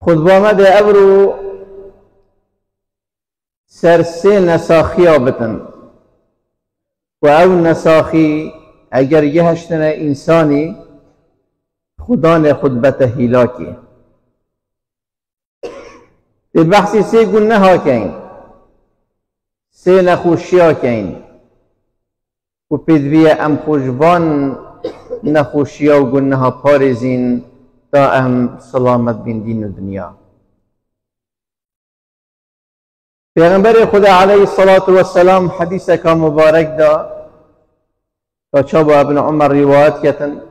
خود بامد ابرو سرسه نساخی آبتن و او نساخی اگر یه هشتن انسانی خدا نه خود بتهیلاکی دی بحثی سه گونه ها کن سه نخوشی ها کن و پیدوی ام خوشبان نخوشی ها و گونه ها پارزین تا ام سلامت بین دین و دنیا. پیغمبر خدا علیه الصلاة والسلام حدیث کا مبارک دا تا چابو ابن عمر روایت کتن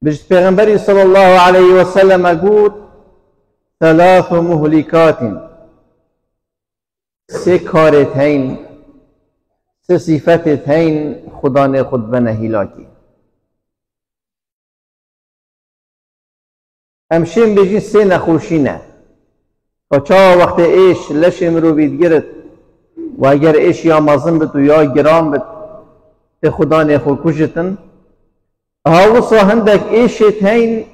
بجد پیغمبر صلی الله علیه وسلم گود ثلاث مهلکات سه کارت هین سه صفتت هین خدا نه خود بنهیلاکی همشین بجی سه نخوشی نه و چا وقت ایش لش امرو بید گرد و اگر ایش یا مازن بد و یا گرام بد ته خدا نه خود کشتن هاوصا هندک ایشت هین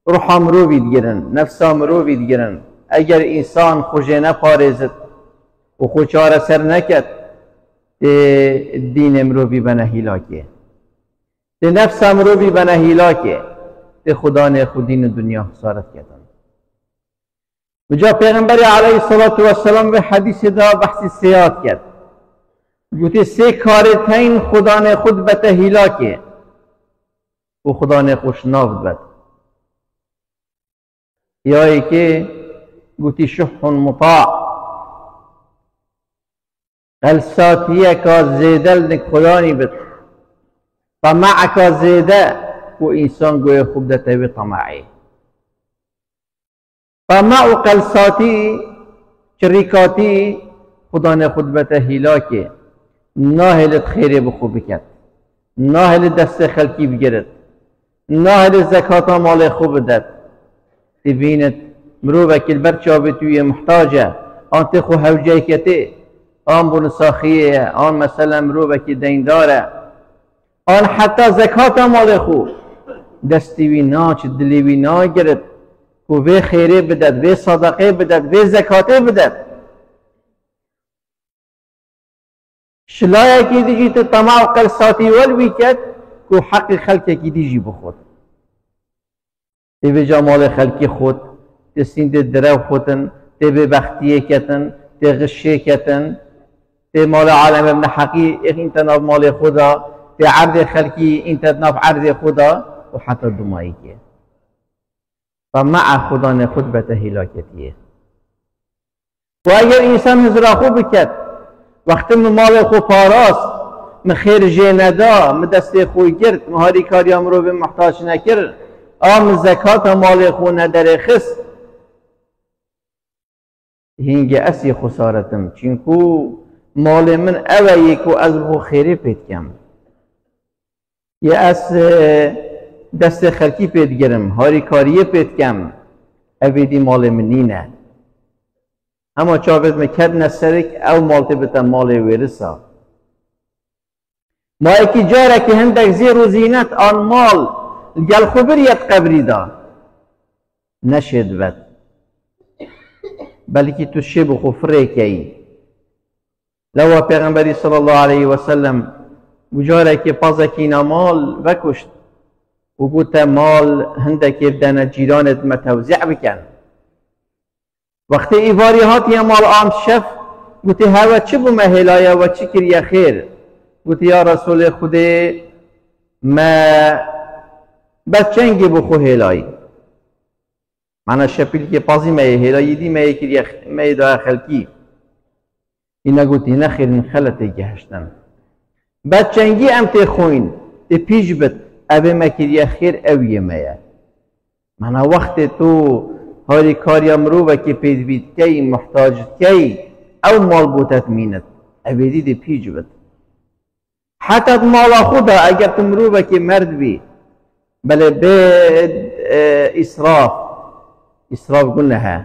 روح امرو بید گرن نفس امرو بید گرن اگر انسان خوشه نپارزد و خوچار سر نکد دین امرو بی بنهیلاکه ده نفس امرو بی بنهیلاکه ده خدا نه خود دین دنیا خسارت کردن. و جا پیغمبر علیه الصلاة والسلام به حدیث دا بحثی سیاد کرد گوتی سه کارت هین خدا نه خود بتهیلاکه و خدا نه خوش نافد بد یا ای که گوتی شح مطاع غلساتیه که زیده لنک خدانی بد طمع که زیده و انسان گوی خوب ده تاوی طمعی طمع و غلساتی شریکاتی خدا نه خود بتهیلاکه ناهلت خیره بخوب بکد ناهلت دست خلکی بگرد ناهلت زکاة مال خوب داد تبینت مروبه که البرچه توی محتاجه آن تخو هوجه کته آن بنساخیه آن مثلا مروبه که دین داره آن حتی زکاة مال خوب دستی وی نا چه دلی وی نا گرد که وی خیره بدد وی صدقه بدد وی زکاته بدد شلایه کی دیجی تو طمع و قلصاتی والوی کد که حق خلقه کی دیجی بخود تی به جمال خلقی خود تی سیند درو خودن تی به بختیه کتن تی غشه کتن تی مال عالم ابن حقی انت ناف مال خدا تی عرض خلقی انت ناف عرض خدا و حتی دمایی که طمع خدا نه خود بتهیلاکتیه و اگر انسان هزرا خوب بکد وقتی مال خو پاراست مخیر جه ندا مدست خوی گرد مهاری کاریم رو به محتاج نکرد آم زکات مال خو نداره خست هنگی اسی خسارتم چینکو مال من اوه یکو از بو خیره پید کم یه از دست خلکی پید گرم هاری کاریه پید کم اوه دی مال منی نه اما چاوید مکد نسرک او مالتی بتا مال ویرسا ما اکی جاره که هندک زیر و زینت آن مال گل خبریت قبری دا نشد بد بلکه تو شب خفره کی لو پیغمبری صلی الله علیه وسلم جاره که پازکینا مال وکشت و گوت مال هندک بدن جیرانت متوزع بکن وقتی ایواری هاتی مال آم شف گوتی هوا چه بو مهلایه و چه کریه خیر گوتی یا رسول خوده ما بچنگی بو خو هلایی معنی شپیل که پازی مه هلایی دی مه کریه مه دا خلکی اینا گوتی نخیر من خلطه گهشتن بچنگی ام تی خوین تی پیش بد اوه ما کریه خیر اویه مه معنی وقت تو هاری کاری امرو و که پید بید کی محتاج کی او مال بوتت مینت اویدی دی پیج بد حتی مال خدا اگر تمرو و که مرد بی بله به اسراف گونه ها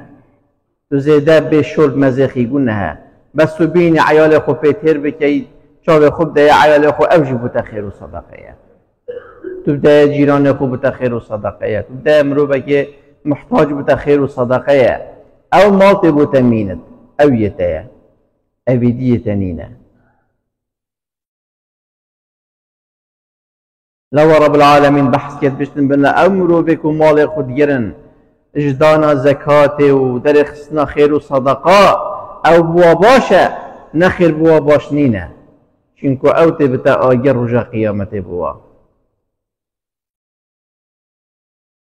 تو زیده به شرب مزخی گونه ها بس تو بین عیال خو پیتر بکی چاو خوب ده عیال خو اوجی بوتا خیر و صدقه تو بده جیران خوب بتا خیر و صدقه تو بده مروبه که محتاج بتا خیر و صدقه او مالت بوتا مینت او یتایا او دیتا نینه لو رب العالمين بحث كت بشتن بنا أمرو بكم مال خود جرن اجدانا زكاة ودرخصنا خير وصدقاء أو بواباشا نخير بواباش نينا شنكو أوت بتا آجر رجا قيامة بوا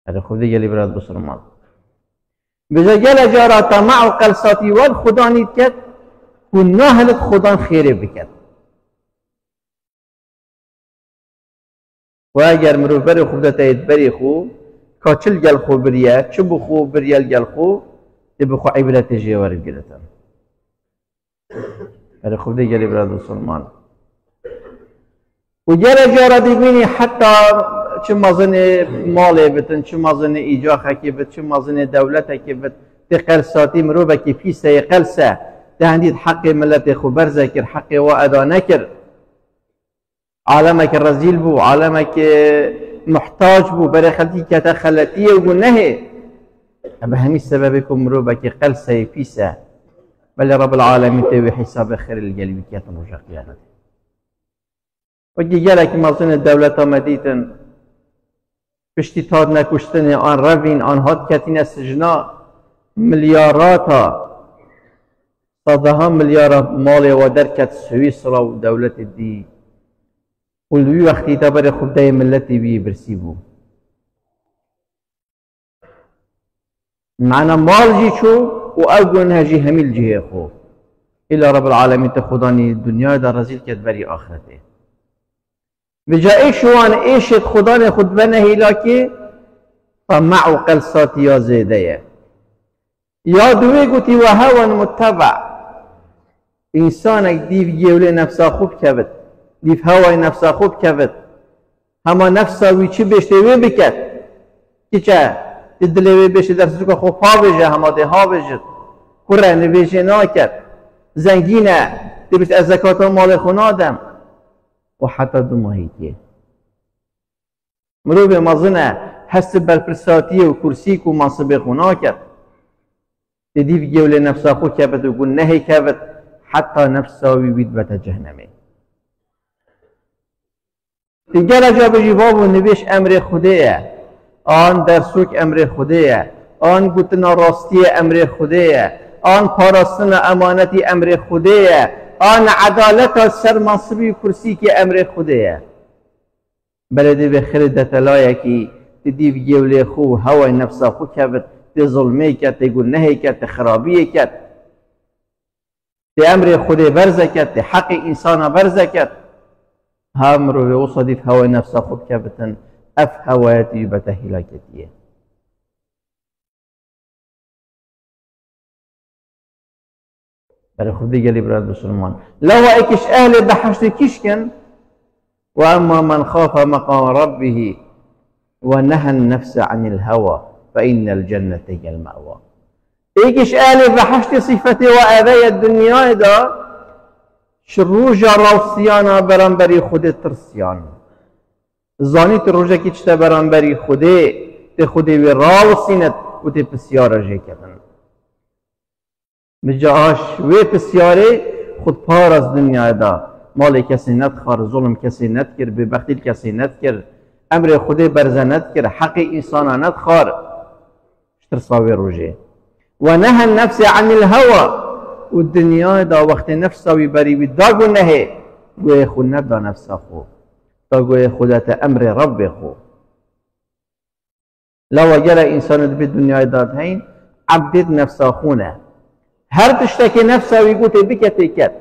هذا خود جلي براد بسرمان بجا جل جارا طمع وقلصاتي واد خداني كت كنا هلت خدان خير بكت و اگر مروف بری خوب دتاید بری خوب کاچل گل خوب بریه چه بخو بریال گل خوب دی بخو عبرت جیوار گرتن بری خوب دی گلی براد مسلمان و جرا جارا دیبینی حتی چه مازن مالی بتن چه مازن ایجاخه که بت چه مازن دولته که بت دی قلساتی مروفه که پیسه قلسه دی هندید حق ملت خوب برزه کر حق و ادا نکر عالمك رزيل بو عالمك محتاج بو بري خلتي كتا خلتيه وقلناه أما همي سببكم مروبك قلسة فيسا بل رب العالمين تبي حساب خير القلب كياتن رجع قيامته وجي جالك مازن الدولة مديتن بشتي تادنا كشتن آن روين آن هات كاتين سجنا ملياراتا صدها مليار مال ودركت سويسرا ودولة الدي ولوی وقتی تا بر خود دای ملتی بی برسی بو معنا مال جی چو و اول هجی همیل جه خو الا رب العالمین تخدانی دنیا دا رزیل کد بری آخرته بجای شوان ایشت خدان خود بنهی لاکی طمع و قلصات یا زیده یا دوی گوتی و هوا متبع انسانک دیو گیوله نفسا خوب کبت دیف هوای نفسا خوب کبت هما نفسا وی چی بشته وی بکت کی چه دلی وی بشه در سوکا خوب ها بجه هما ده ها بجه کره نویشه ناکت زنگینه دی بشت از زکاة مال خونادم و حتی دو ماهی که مروب مازنه هست برپرساتی و کرسی که منصب خونا کت دی دیف گیول نفسا خوب کبت و گل نهی کبت حتی نفسا وی بید بتا جهنمه دیگر جا بجی بابو نویش امر خودیه آن در سوک امر خودیه آن گوتنا راستی امر خودیه آن پاراستن امانتی امر خودیه آن عدالت سر منصبی کرسی که امر خودیه بلدی به خیر دتلایه که دیو گیولی خو هوای نفسا خو کبت دی ظلمه کت دی گناهی کت دی خرابی کت دی امر خودی برزه کت دی حق انسان برزه کت هم رو وصديف هوا نفسه خب كبتن اف هواتي بتهلاكتيه برای خود دیگری برای مسلمان لو اكش اهل بحشت كشكن واما من خاف مقام ربه ونهى النفس عن الهوى فان الجنه هي المأوى اكش اهل بحشت صفتي واذى الدنيا دا شروجا روسیانا برانبری خود ترسیان زانی تروجا کی چتا برانبری خوده تی خوده وی راوسینت و تی پسیارا جه کبن بجاش وی پسیاره خود پار از دنیا دا مال کسی ندخار ظلم کسی ندکر ببختیل کسی ندکر امر خوده برزه ندکر حق انسانا ندخار ترساوی روجه و نه النفس عن الهوى والدنيا دا وقت نفسه ويبري بداغو نهي گوه خود نبدا نفسه خو دا گوه خودت امر رب خو لو اگر انسان به دنیا داد هین عبدت نفسه خونه هر تشتكي نفسه ويقول بكتي كت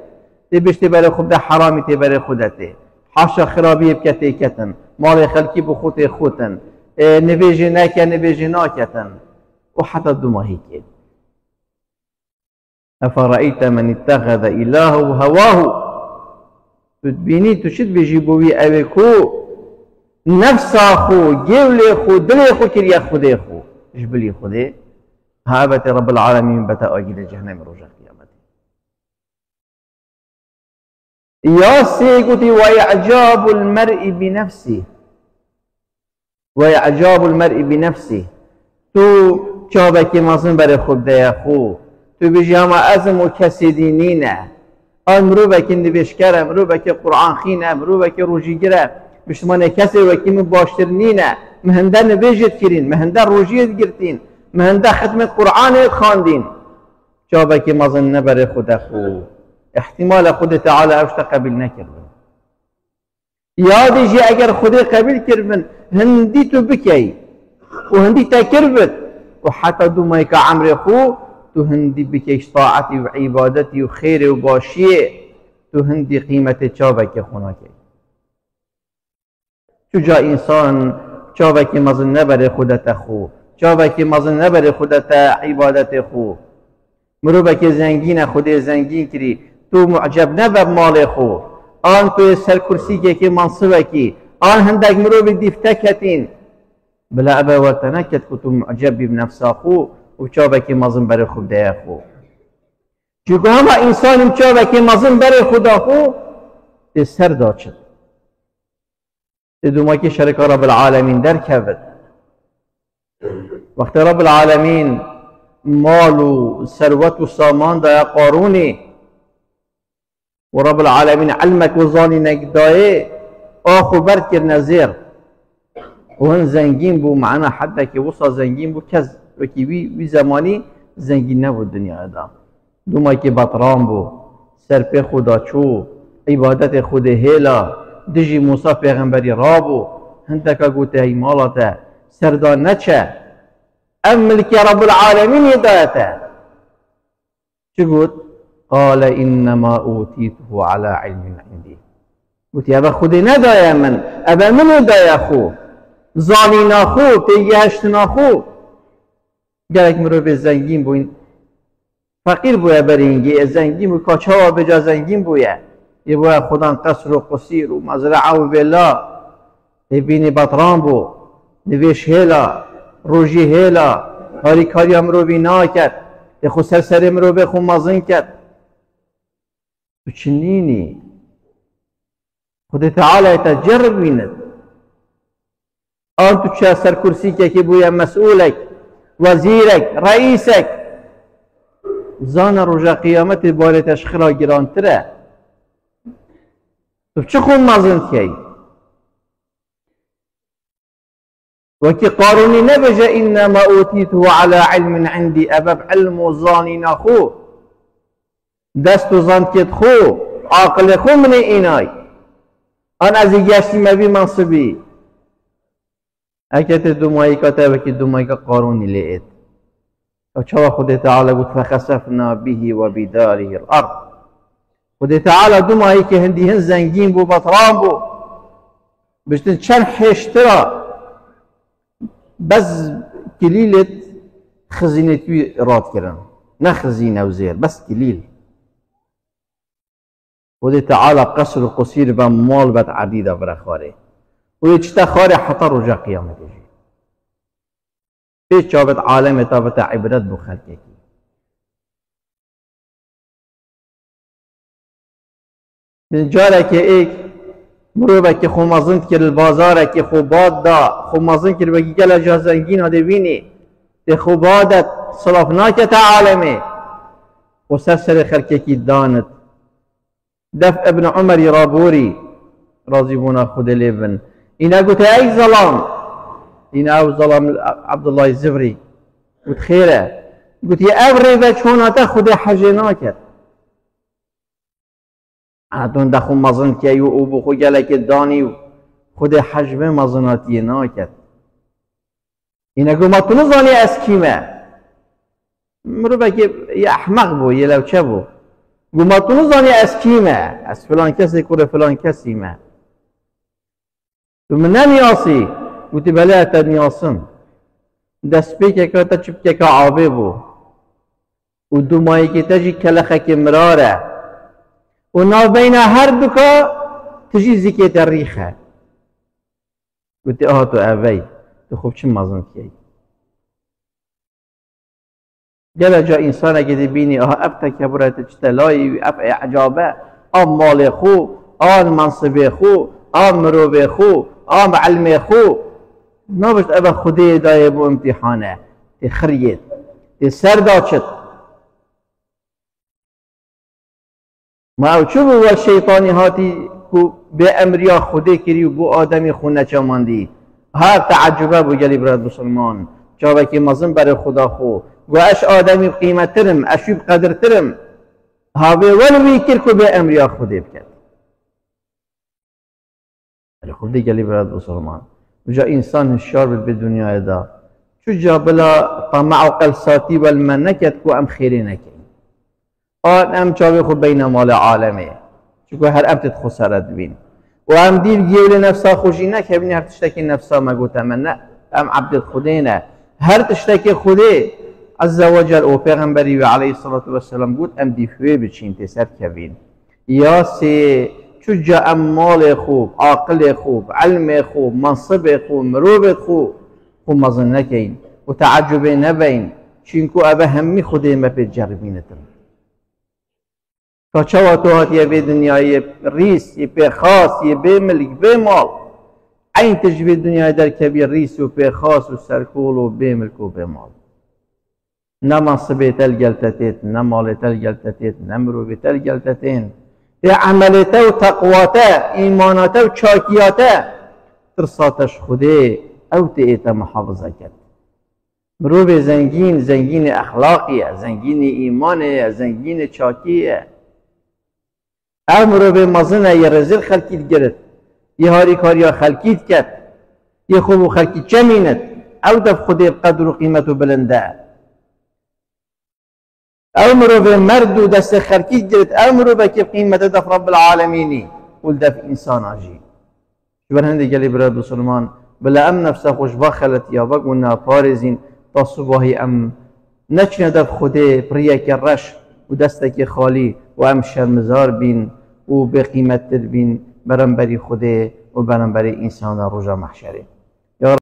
تبشتي بري خود حرامي تبري خودته حاشا خرابي بكتي كتن مال خلقي بخوتي خوتن نبيجي ناكا نبيجي ناكتن وحتى دماهيك أفرأيت من اتخذ إلهه هواه تبيني تشد بجيبوي أبيكو نفس أخو جيولي أخو دلي أخو كري أخو دي أخو جبلي أخو دي هابت رب العالمين بتا أجل جهنم رجع قيامته يا سيقتي وإعجاب المرء بنفسه و اعجاب المرء بنفسه. تو چابکی مازن برای خود ده خو تو بیجی همه ازم و کسی دینینه آن مرو بکی نوشکره مرو بکی قرآن خینه مرو بکی روژیگره بشتمان کسی وکی من باشتر نینه مهنده نویجت کرین مهنده روژیت گرتین مهنده ختم قرآن خواندین چابکی مازن نبره خود خو احتمال خود تعالی اوشتا قبل نکردن یادیجی اگر خود قبل کردن هندی تو بکی و هندی تکربت و حتی دو مایک عمر خو تو هندی بکیش طاعتی و عبادتی و خیر و باشیه تو هندی قیمت چابک خونا کی چجا انسان چابک مزن نبره خودت خو چابک مزن نبره خودت عبادت خو مروبک زنگین خود زنگین کری تو معجب نبر مال خو آن تو سر کرسی که منصبه کی آن هندک مروب دیفتکتین بلا ابا ورتنکت که تو معجب بنفسا خو و چابکی مازن برای خود ده خو چون همه انسان چابکی مازن برای خدا خو ده سر داد شد ده دوما که شرک رب العالمین در کبد وقت رب العالمین مال و ثروت و سامان ده قارونی و رب العالمین علمک و زانی نگدایه آخو برد کر نزیر و هن زنگین بو معنا حتی که وصا زنگین بو کز وکی وی زمانی زنگین نبود دنیا ادام دوما که بطران بو سر پی خدا چو عبادت خود هیلا دجی موسی پیغمبری رابو هندکا گوته ای مالاتا سردان نچه ام ملکی رب العالمین هدایته چه گوت؟ قال انما اوتیته على علم عندي گوتی ابا خودی ندایه من ابا من هدایه خو زانی ناخو پیگهشت ناخو گرک مرو به زنگین بوین فقیر بویه برینگی زنگین بو کاچه به جا زنگین بویه یه بویه خودان قصر و قصیر و مزرعه و بالله بینی بطران بو نویش هیلا روژی هیلا هاری کاری هم رو بینا کرد یه خود سرسرم رو به خود مازن کرد تو چنینی خود تعالی تجرب بیند آن تو چه سر کرسی که بویه مسئولک وزیرک رئیسک زان رجا قیامت بار تشخیرا گرانتره تو چه خون مازن کی وكي قاروني نبجا إنما أوتيته على علم عندي أباب علم وظاني نخو دست وظان كد خو عاقل خو من إناي أنا أزي جاشتي ما بي منصبي أكت الدمائي كتابك الدمائي قاروني لئت وشوى خده تعالى قلت فخسفنا به وبداره الأرض خده تعالى دمائي كهندي هن زنجين بو بطران بو بشتن چن حشترا بس كليلة خزينة راد كرن نه خزينة وزير بس كليل ودي تعالى قصر قصير بمال بات عديدة برخاري ودي چتا خاري حتى رجا قيامة جي ايش جابت عالم تابت عبرت بخلقه من جارك ايك مروبه که خو مازن کرد البازاره که خو باد دا خو مازن کرد بگی گل جا زنگین هده بینی ده خو بادت صلافناکت عالمه و سر خلقه کی دانت دف ابن عمر رابوری راضی بونا خود لیبن اینا گوته ای ظلام اینا او ظلام عبدالله الزبری گوت خیره گوت یه ابری بچوناتا خود حجنا کرد اتون دخون مازن که او بخو گلک دانی و خود حجم مازناتی ناکد اینا گو ما تو نزانی از کیمه مرو بکی یه احمق بو یه لوچه بو گو ما تو نزانی از کیمه از فلان کسی کره فلان کسی ما تو من نمیاسی گوتی بله اتا نیاسم دست پی که تا چپ که عابه بو و دو مایی که تجی کلخه که مراره و نابین هر دوکا تجی زیکی تاریخه گوتی آها تو اوی تو خوب چه مازن کیی گل جا انسان اگه دی بینی آها اب تکبرت چتلایی اب اعجابه آم مال خو آم منصب خو آم مروب خو آم علم خو نابشت اوه خودی دایه بو امتحانه تی خرید تی سر داچت ما او چو بو شیطانی هاتی کو به امریا خودی کری و بو آدمی خونه چماندی هر تعجبه بو گلی براد مسلمان جاوه که مزن برای خدا خو گو اش آدمی قیمت ترم اشوب قدر ترم هاوی ولوی کر کو به امریا خودی بکرد خودی گلی براد مسلمان جا انسان هشیار بود به دنیای دا چو جا بلا طمع و قلساتی والمن نکد کو ام خیری نکد آن ام جاوی خود بین مال عالمه چون هر ام تد خسارت بین و ام دیر گیول نفسا خوشی نکه بینی هر تشتکی نفسا مگو تمنه ام عبدت خودی نه هر تشتکی خودی عز وجل و پیغمبری و علیه الصلاة والسلام گود ام دیفوی بچین تسر کبین یا سی چو جا ام مال خوب عاقل خوب علم خوب منصب خوب مروبت خوب مزن نکین و تعجب نبین چینکو اوه همی خودی ما پی جربینتن تا چه وقت یه به دنیای ریس یه به خاص یه به ملک به مال این تجربه دنیای در کبیر ریس و به خاص و سرکول و به ملک و به مال نه منصبه تل گلتتیت نه مال تل گلتتیت نه مروبه تل گلتتین به عملته و تقواته ایماناته و چاکیاته ترساتش خوده او تیتا محافظه کرد مروبه زنگین اخلاقیه زنگین ایمانه زنگین چاکیه او مروبه مزنه یه رزل خلکیت گرد یه هاری کاریا خلکیت کرد یه خوب و خلکیت چمیند او دف خوده قدر و قیمت و بلنده او مروبه مرد و دست خلکیت گرد او مروبه که قیمت دف رب العالمینی ول دف انسان آجی شبر هنده گلی براد بسلمان بلا ام نفسه خوش باخلت یا بگو ناپارزین تا صبحی ام نچنه دف خوده پریه که رش و دسته خالی و ام شرمزار بین و به قیمت بین برانبری خوده و برانبری انسان روژا محشره